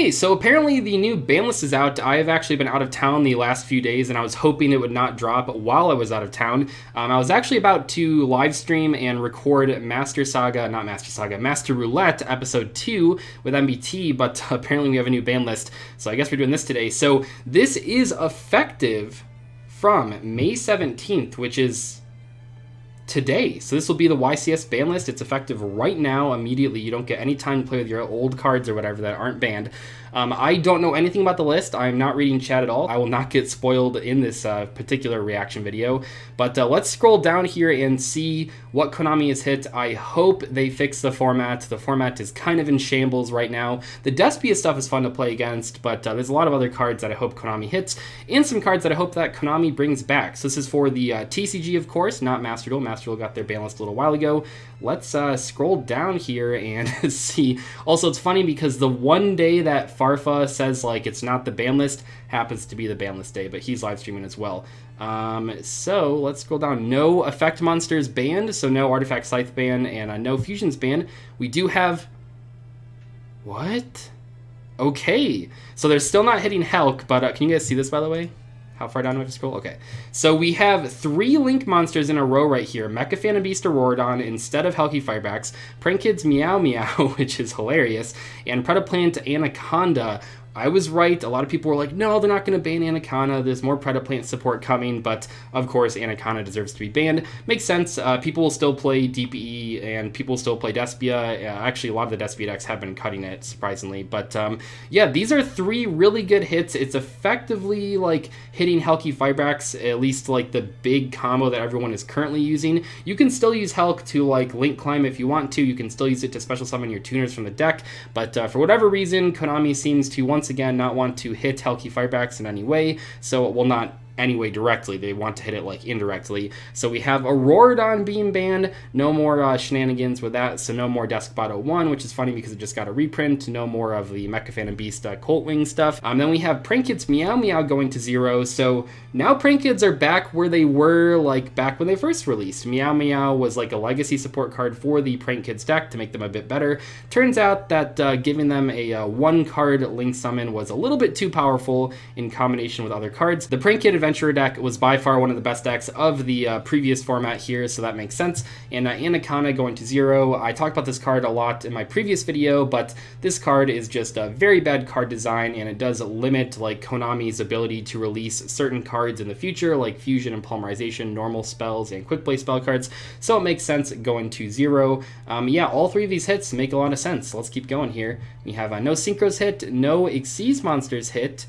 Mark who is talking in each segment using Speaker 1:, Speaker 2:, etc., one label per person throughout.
Speaker 1: Okay, so apparently the new ban list is out. I have actually been out of town the last few days, and I was hoping it would not drop while I was out of town. I was actually about to live stream and record Master Roulette episode 2 with MBT, but apparently we have a new ban list, so I guess we're doing this today. So this is effective from May 17th, which is today. So this will be the YCS ban list. It's effective right now, immediately. You don't get any time to play with your old cards or whatever that aren't banned. I don't know anything about the list. I'm not reading chat at all. I will not get spoiled in this particular reaction video. But let's scroll down here and see what Konami has hit. I hope they fix the format. The format is kind of in shambles right now. The Despia stuff is fun to play against, but there's a lot of other cards that I hope Konami hits, and some cards that I hope that Konami brings back. So this is for the TCG, of course, not Master Duel. Master Duel got their ban list a little while ago. Let's scroll down here and see. Also, it's funny because the one day that Farfa says like it's not the ban list happens to be the ban list day, but he's live streaming as well. So let's scroll down. No effect monsters banned, so no artifact scythe ban, and no fusions banned. We do have... What? Okay, so they're still not hitting Helk, but can you guys see this, by the way? How far down do I have to scroll? Okay. So we have 3 Link monsters in a row right here. Mecha Phantom Beast Auroradon instead of Helky Firebacks, Prank Kids Meow Meow, which is hilarious, and Predaplant Anaconda. I was right. A lot of people were like, no, they're not going to ban Anaconda. There's more Predaplant support coming, but of course Anaconda deserves to be banned. Makes sense. People will still play DPE and people will still play Despia. Actually, a lot of the Despia decks have been cutting it, surprisingly. But yeah, these are 3 really good hits. It's effectively like hitting Helky Firebacks, at least like the big combo that everyone is currently using. You can still use Helk to like Link Climb if you want to. You can still use it to special summon your tuners from the deck. But for whatever reason, Konami seems to once again not want to hit Helky Firebacks in any way, so it will not anyway directly. They want to hit it like indirectly. So we have Auroradon being banned. No more shenanigans with that. So no more Deskbot 01, which is funny because it just got a reprint. No more of the Mecha Phantom Beast Colt Wing stuff. Then we have Prank Kids Meow Meow going to 0. So now Prank Kids are back where they were like back when they first released. Meow Meow was like a legacy support card for the Prank Kids deck to make them a bit better. Turns out that giving them a 1-card Link Summon was a little bit too powerful in combination with other cards. The Prank Kid Adventurer deck was by far one of the best decks of the previous format here, so that makes sense. And Anaconda going to 0. I talked about this card a lot in my previous video, but this card is just a very bad card design, and it does limit like Konami's ability to release certain cards in the future, like Fusion and Polymerization, normal spells, and quick play spell cards. So it makes sense going to 0. Yeah, all 3 of these hits make a lot of sense. Let's keep going here. We have no Synchros hit, no Xyz Monsters hit,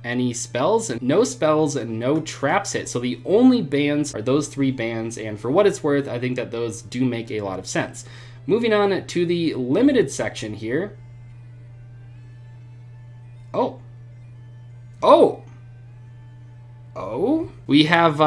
Speaker 1: any spells, no spells, and no traps hit. So the only bans are those 3 bans, and for what it's worth, I think that those do make a lot of sense. Moving on to the limited section here. Oh. We have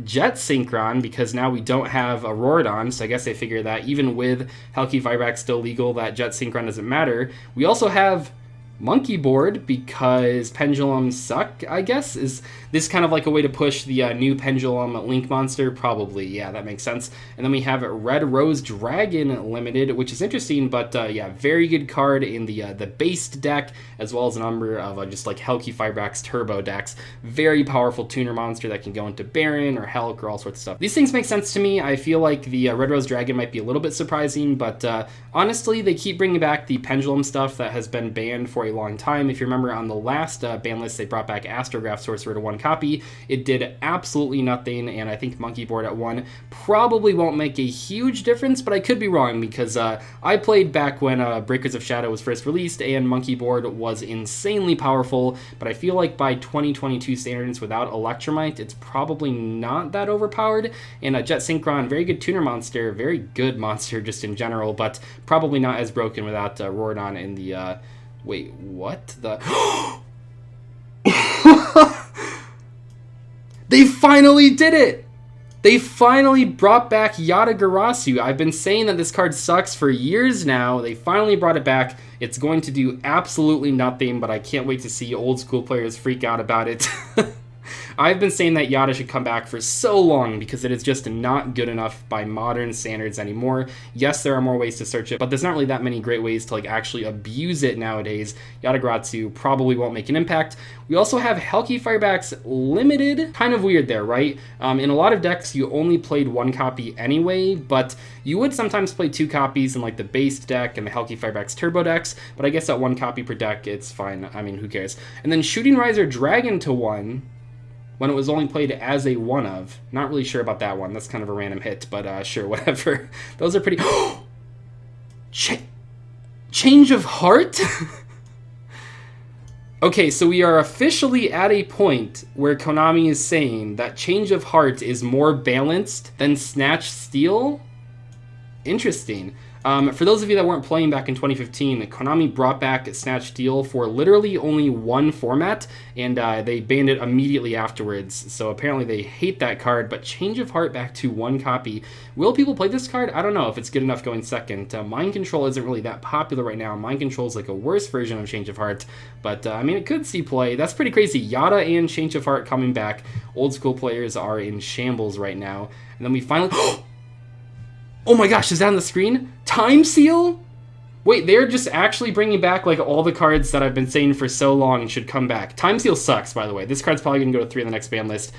Speaker 1: Jet Synchron, because now we don't have Auroradon, so I guess they figure that even with Helky Fireback still legal, that Jet Synchron doesn't matter. We also have Monkey Board, because Pendulums suck, I guess. Is this kind of like a way to push the new Pendulum Link monster? Probably, yeah, that makes sense. And then we have Red Rose Dragon Limited, which is interesting, but yeah, very good card in the based deck, as well as a number of just like Helky Fireback's turbo decks. Very powerful tuner monster that can go into Baron or Helk or all sorts of stuff. These things make sense to me. I feel like the Red Rose Dragon might be a little bit surprising, but honestly, they keep bringing back the Pendulum stuff that has been banned for a long time. If you remember on the last ban list, they brought back Astrograph Sorcerer to 1 copy. It did absolutely nothing, and I think Monkey Board at 1 probably won't make a huge difference, but I could be wrong, because I played back when Breakers of Shadow was first released, and Monkey Board was insanely powerful, but I feel like by 2022 standards without Electromite, it's probably not that overpowered. And Jet Synchron, very good tuner monster, very good monster just in general, but probably not as broken without Auroradon in the wait, what the... They finally did it! They finally brought back Yatagarasu. I've been saying that this card sucks for years now. They finally brought it back. It's going to do absolutely nothing, but I can't wait to see old school players freak out about it. I've been saying that Yada should come back for so long because it is just not good enough by modern standards anymore. Yes, there are more ways to search it, but there's not really that many great ways to like actually abuse it nowadays. Yatagratsu probably won't make an impact. We also have Helki Firebacks Limited. Kind of weird there, right? In a lot of decks, you only played one copy anyway, but you would sometimes play two copies in like the base deck and the Helki Firebacks Turbo decks, but I guess at one copy per deck, it's fine. I mean, who cares? And then Shooting Riser Dragon to 1 when it was only played as a 1-of. Not really sure about that one. That's kind of a random hit, but sure, whatever. Those are pretty... Change of Heart? Okay, so we are officially at a point where Konami is saying that Change of Heart is more balanced than Snatch Steal? Interesting. For those of you that weren't playing back in 2015, Konami brought back Snatch Steal for literally only one format, and they banned it immediately afterwards. So apparently they hate that card, but Change of Heart back to one copy. Will people play this card? I don't know if it's good enough going second. Mind Control isn't really that popular right now. Mind Control is like a worse version of Change of Heart, but I mean, it could see play. That's pretty crazy. Yada and Change of Heart coming back. Old school players are in shambles right now. And then we finally... Oh my gosh, is that on the screen? Time Seal? Wait, they're just actually bringing back like all the cards that I've been saying for so long should come back. Time Seal sucks, by the way. This card's probably going to go to 3 on the next ban list.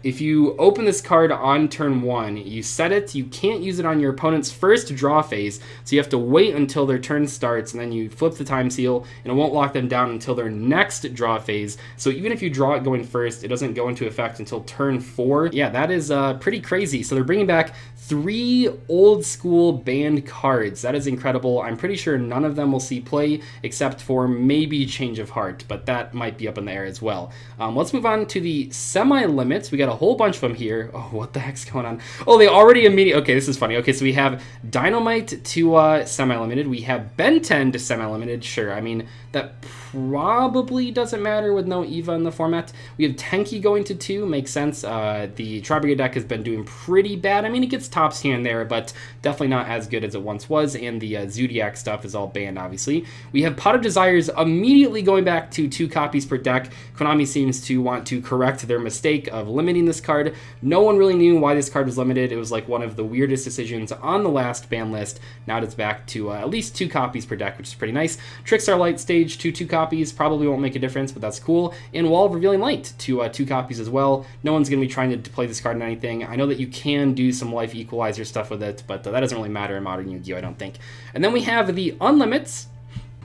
Speaker 1: If you open this card on turn 1, you set it, you can't use it on your opponent's first draw phase, so you have to wait until their turn starts, and then you flip the Time Seal, and it won't lock them down until their next draw phase. So even if you draw it going first, it doesn't go into effect until turn 4. Yeah, that is pretty crazy. So they're bringing back 3 old school banned cards. That is incredible. I'm pretty sure none of them will see play except for maybe Change of Heart, but that might be up in the air as well. Let's move on to the semi-limits. We got a whole bunch of them here. Oh, what the heck's going on? Oh, they already immediately... Okay, this is funny. Okay, so we have Dynamite to semi-limited. We have Ben 10 to semi-limited. Sure, I mean, that probably doesn't matter with no Eva in the format. We have Tenki going to 2. Makes sense. The Tri-Brigade deck has been doing pretty bad. I mean, it gets tops here and there, but definitely not as good as it once was, and the Zodiac stuff is all banned, obviously. We have Pot of Desires immediately going back to 2 copies per deck. Konami seems to want to correct their mistake of limiting this card. No one really knew why this card was limited. It was like one of the weirdest decisions on the last ban list. Now it's back to at least 2 copies per deck, which is pretty nice. Trickstar Light Stage to 2 copies, probably won't make a difference, but that's cool. And Wall of Revealing Light to 2 copies as well. No one's going to be trying to play this card in anything. I know that you can do some life equalizer stuff with it, but that doesn't really matter in Modern Yu-Gi-Oh! I don't think. And then we have the Unlimits.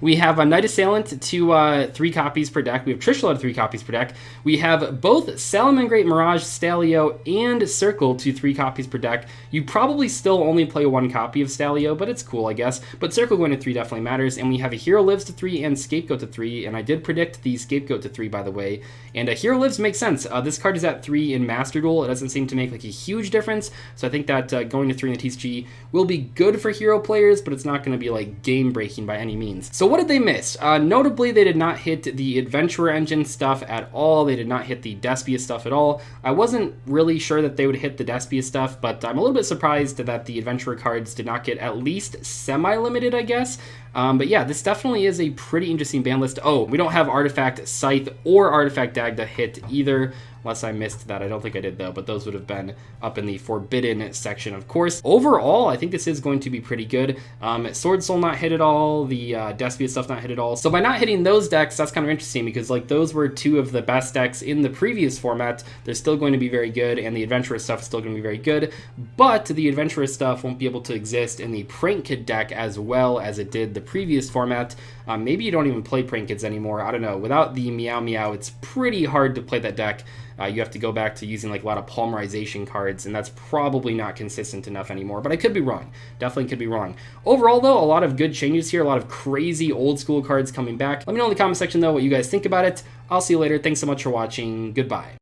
Speaker 1: We have a Night Assailant to 3 copies per deck. We have Trishula to 3 copies per deck. We have both Salamangreat, Mirage, Stalio, and Circle to 3 copies per deck. You probably still only play 1 copy of Stalio, but it's cool, I guess. But Circle going to 3 definitely matters. And we have a Hero Lives to 3 and Scapegoat to 3. And I did predict the Scapegoat to 3, by the way. And a Hero Lives makes sense. This card is at 3 in Master Duel. It doesn't seem to make like a huge difference. So I think that going to 3 in the TCG will be good for Hero players, but it's not going to be like game breaking by any means. So what did they miss? Notably, they did not hit the Adventurer Engine stuff at all. They did not hit the Despia stuff at all. I wasn't really sure that they would hit the Despia stuff, but I'm a little bit surprised that the Adventurer cards did not get at least semi-limited, I guess. But yeah, this definitely is a pretty interesting ban list. Oh, we don't have Artifact Scythe or Artifact Dag to hit either. Unless I missed that. I don't think I did, though, but those would have been up in the Forbidden section, of course. Overall, I think this is going to be pretty good. Sword Soul not hit at all, the Despia stuff not hit at all. So by not hitting those decks, that's kind of interesting, because like those were 2 of the best decks in the previous format. They're still going to be very good, and the Adventurer stuff is still going to be very good, but the Adventurer stuff won't be able to exist in the Prank Kid deck as well as it did the previous format. Maybe you don't even play Prank Kids anymore. I don't know. Without the Meow Meow, it's pretty hard to play that deck. You have to go back to using like a lot of Polymerization cards, and that's probably not consistent enough anymore, but I could be wrong. Definitely could be wrong. Overall, though, a lot of good changes here, a lot of crazy old school cards coming back. Let me know in the comment section, though, what you guys think about it. I'll see you later. Thanks so much for watching. Goodbye.